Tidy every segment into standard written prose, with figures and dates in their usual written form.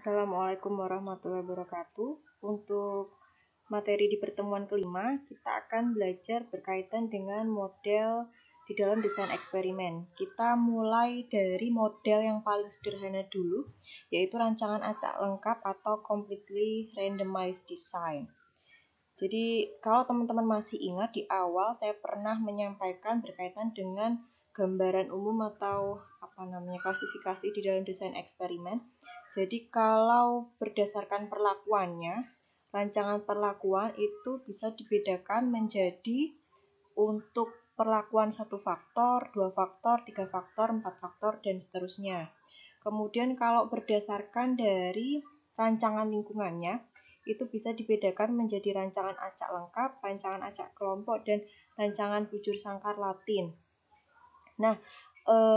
Assalamualaikum warahmatullahi wabarakatuh. Untuk materi di pertemuan kelima, kita akan belajar berkaitan dengan model di dalam desain eksperimen. Kita mulai dari model yang paling sederhana dulu, yaitu rancangan acak lengkap atau completely randomized design. Jadi kalau teman-teman masih ingat, di awal saya pernah menyampaikan berkaitan dengan gambaran umum atau klasifikasi di dalam desain eksperimen. Jadi kalau berdasarkan perlakuannya, rancangan perlakuan itu bisa dibedakan menjadi untuk perlakuan 1 faktor, 2 faktor, 3 faktor, 4 faktor, dan seterusnya. Kemudian kalau berdasarkan dari rancangan lingkungannya, itu bisa dibedakan menjadi rancangan acak lengkap, rancangan acak kelompok, dan rancangan bujur sangkar Latin. Nah,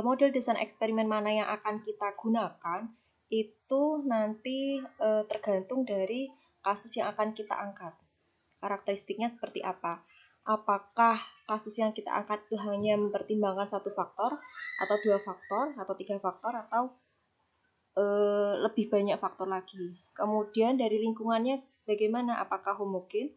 model desain eksperimen mana yang akan kita gunakan itu nanti tergantung dari kasus yang akan kita angkat. Karakteristiknya seperti apa? Apakah kasus yang kita angkat itu hanya mempertimbangkan 1 faktor, atau 2 faktor, atau 3 faktor, atau lebih banyak faktor lagi. Kemudian dari lingkungannya bagaimana? Apakah homogen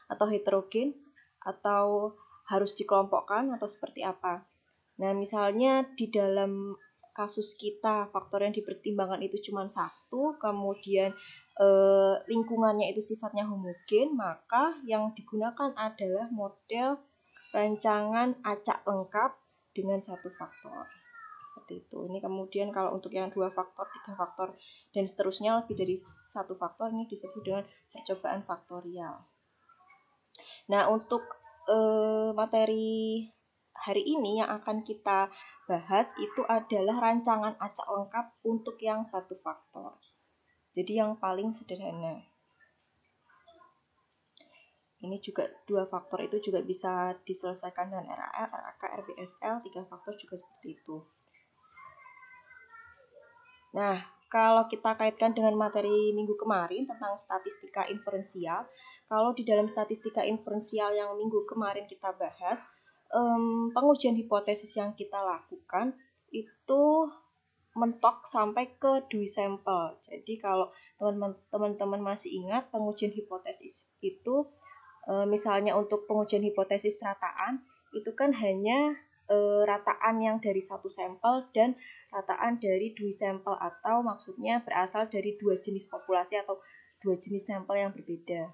atau heterogen, atau harus dikelompokkan, atau seperti apa? Nah, misalnya di dalam kasus kita faktor yang dipertimbangkan itu cuma 1, kemudian lingkungannya itu sifatnya homogen, maka yang digunakan adalah model rancangan acak lengkap dengan 1 faktor. Seperti itu. Ini kemudian kalau untuk yang 2 faktor, 3 faktor, dan seterusnya lebih dari 1 faktor, ini disebut dengan percobaan faktorial. Nah, untuk materi hari ini yang akan kita bahas itu adalah rancangan acak lengkap untuk yang 1 faktor. Jadi yang paling sederhana. Ini juga 2 faktor itu juga bisa diselesaikan dengan RAL, RAK, RBSL, 3 faktor juga seperti itu. Nah, kalau kita kaitkan dengan materi minggu kemarin tentang statistika inferensial, kalau di dalam statistika inferensial yang minggu kemarin kita bahas, pengujian hipotesis yang kita lakukan itu mentok sampai ke Dewey sampel. Jadi kalau teman-teman masih ingat, pengujian hipotesis itu misalnya untuk pengujian hipotesis rataan itu kan hanya rataan yang dari 1 sampel dan rataan dari 2 sampel, atau maksudnya berasal dari 2 jenis populasi atau 2 jenis sampel yang berbeda.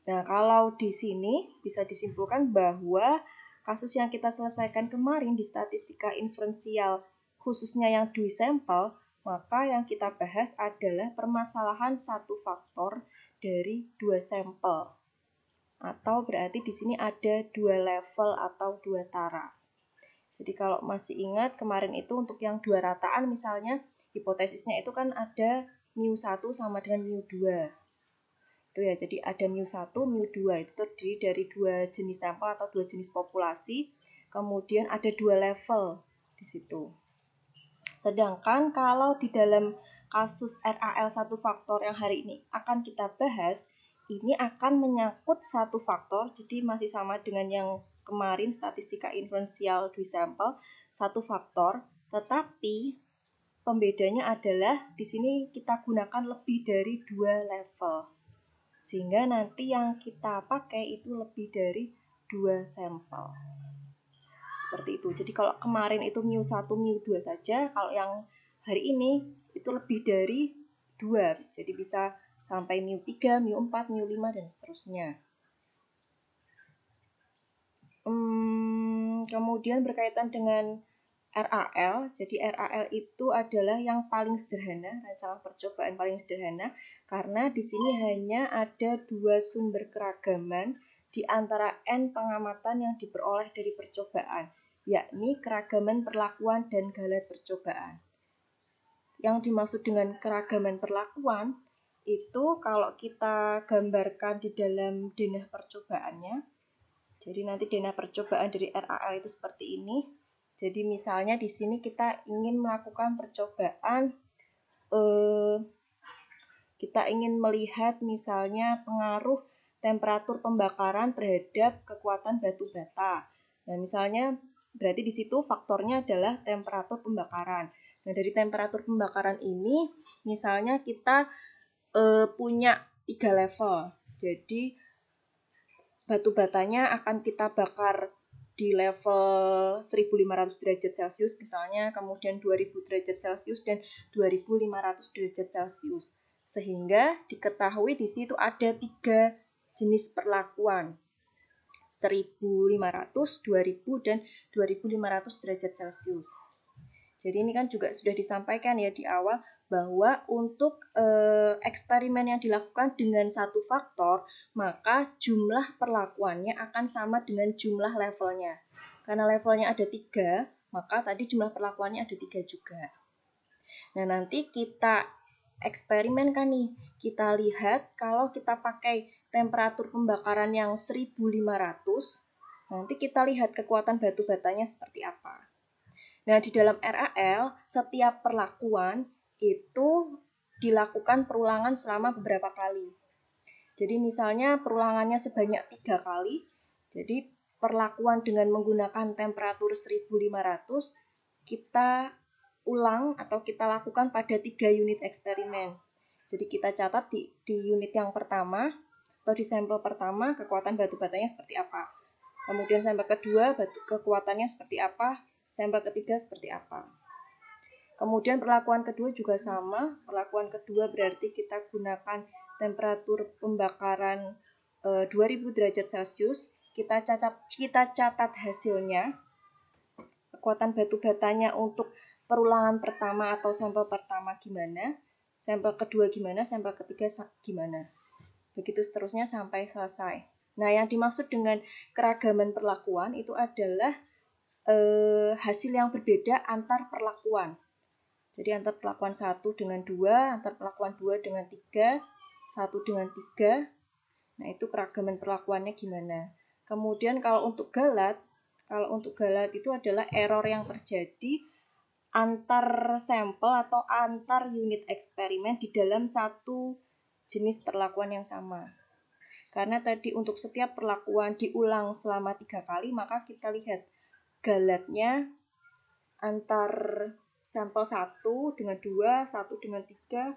Nah, kalau di sini bisa disimpulkan bahwa kasus yang kita selesaikan kemarin di statistika inferensial, khususnya yang Dewey sampel, maka yang kita bahas adalah permasalahan 1 faktor dari 2 sampel. Atau berarti di sini ada 2 level atau 2 taraf. Jadi kalau masih ingat kemarin itu untuk yang 2 rataan misalnya hipotesisnya itu kan ada mu1 sama dengan mu2. Itu ya, jadi ada mu1, mu2 itu terdiri dari 2 jenis sampel atau 2 jenis populasi. Kemudian ada 2 level di situ. Sedangkan kalau di dalam kasus RAL 1 faktor yang hari ini akan kita bahas, ini akan menyangkut 1 faktor, jadi masih sama dengan yang kemarin statistika inferensial Dewey sampel, 1 faktor, tetapi pembedanya adalah di sini kita gunakan lebih dari 2 level. Sehingga nanti yang kita pakai itu lebih dari 2 sampel. Seperti itu. Jadi kalau kemarin itu mu1, mu2 saja, kalau yang hari ini itu lebih dari 2. Jadi bisa sampai mu3, mu4, mu5, dan seterusnya. Kemudian berkaitan dengan RAL, jadi RAL itu adalah yang paling sederhana, rancangan percobaan paling sederhana, karena di sini hanya ada 2 sumber keragaman di antara N pengamatan yang diperoleh dari percobaan, yakni keragaman perlakuan dan galet percobaan. Yang dimaksud dengan keragaman perlakuan itu kalau kita gambarkan di dalam denah percobaannya, jadi nanti denah percobaan dari RAL itu seperti ini. Jadi misalnya di sini kita ingin melakukan percobaan, kita ingin melihat misalnya pengaruh temperatur pembakaran terhadap kekuatan batu bata. Nah, misalnya berarti di situ faktornya adalah temperatur pembakaran. Nah, dari temperatur pembakaran ini, misalnya kita punya 3 level. Jadi, batu batanya akan kita bakar di level 1500 derajat Celcius misalnya, kemudian 2000 derajat Celcius dan 2500 derajat Celcius. Sehingga diketahui di situ ada 3 jenis perlakuan. 1500, 2000 dan 2500 derajat Celcius. Jadi ini kan juga sudah disampaikan ya di awal bahwa untuk eksperimen yang dilakukan dengan satu faktor, maka jumlah perlakuannya akan sama dengan jumlah levelnya. Karena levelnya ada 3, maka tadi jumlah perlakuannya ada 3 juga. Nah, nanti kita eksperimen kan nih, kita lihat kalau kita pakai temperatur pembakaran yang 1500, nanti kita lihat kekuatan batu batanya seperti apa. Nah, di dalam RAL, setiap perlakuan itu dilakukan perulangan selama beberapa kali. Jadi misalnya perulangannya sebanyak 3 kali, jadi perlakuan dengan menggunakan temperatur 1500, kita ulang atau kita lakukan pada 3 unit eksperimen. Jadi kita catat di unit yang pertama, atau di sampel pertama, kekuatan batu batanya seperti apa. Kemudian sampel kedua, kekuatannya seperti apa. Sampel ketiga seperti apa. Kemudian perlakuan kedua juga sama. Perlakuan kedua berarti kita gunakan temperatur pembakaran 2000 derajat Celcius. Kita catat hasilnya. Kekuatan batu batanya untuk perulangan pertama atau sampel pertama gimana. Sampel kedua gimana, sampel ketiga gimana. Begitu seterusnya sampai selesai. Nah, yang dimaksud dengan keragaman perlakuan itu adalah hasil yang berbeda antar perlakuan. Jadi antar perlakuan 1 dengan 2, antar perlakuan 2 dengan 3, 1 dengan 3. Nah, itu keragaman perlakuannya gimana. Kemudian kalau untuk galat itu adalah error yang terjadi antar sampel atau antar unit eksperimen di dalam satu jenis perlakuan yang sama. Karena tadi untuk setiap perlakuan diulang selama 3 kali, maka kita lihat galatnya antar sampel 1 dengan 2, 1 dengan 3,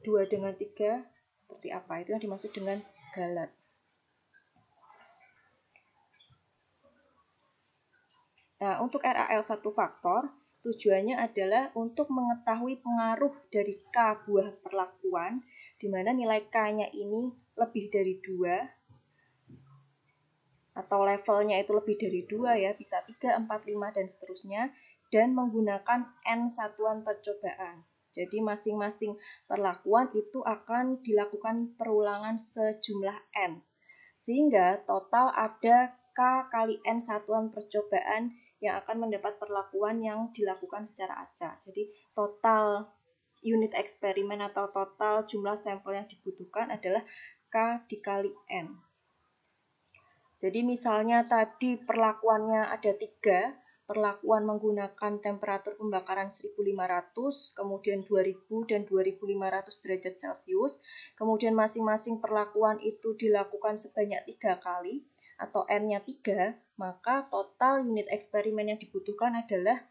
2 dengan 3, seperti apa. Itu yang dimaksud dengan galat. Nah, untuk RAL 1 faktor, tujuannya adalah untuk mengetahui pengaruh dari K buah perlakuan, di mana nilai K-nya ini lebih dari 2, atau levelnya itu lebih dari 2 ya, bisa 3, 4, 5, dan seterusnya, dan menggunakan N satuan percobaan. Jadi masing-masing perlakuan itu akan dilakukan perulangan sejumlah N. Sehingga total ada K kali N satuan percobaan yang akan mendapat perlakuan yang dilakukan secara acak. Jadi total unit eksperimen atau total jumlah sampel yang dibutuhkan adalah K dikali N. Jadi misalnya tadi perlakuannya ada 3, perlakuan menggunakan temperatur pembakaran 1500, kemudian 2000 dan 2500 derajat Celcius, kemudian masing-masing perlakuan itu dilakukan sebanyak 3 kali, atau N-nya 3, maka total unit eksperimen yang dibutuhkan adalah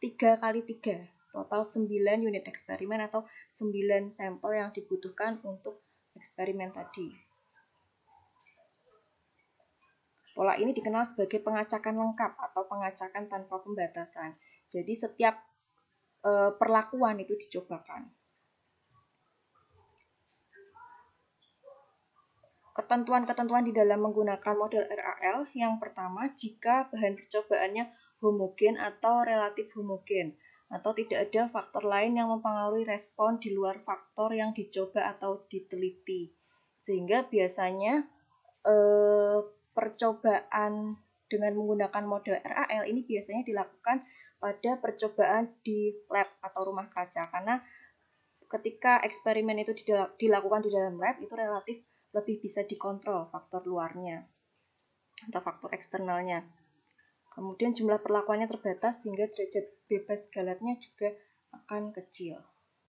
3 kali 3, total 9 unit eksperimen atau 9 sampel yang dibutuhkan untuk eksperimen tadi. Pola ini dikenal sebagai pengacakan lengkap atau pengacakan tanpa pembatasan. Jadi setiap perlakuan itu dicobakan. Ketentuan-ketentuan di dalam menggunakan model RAL, yang pertama, jika bahan percobaannya homogen atau relatif homogen, atau tidak ada faktor lain yang mempengaruhi respon di luar faktor yang dicoba atau diteliti. Sehingga biasanya percobaan dengan menggunakan model RAL ini biasanya dilakukan pada percobaan di lab atau rumah kaca, karena ketika eksperimen itu dilakukan di dalam lab itu relatif lebih bisa dikontrol faktor luarnya atau faktor eksternalnya. Kemudian jumlah perlakuannya terbatas sehingga derajat bebas galatnya juga akan kecil.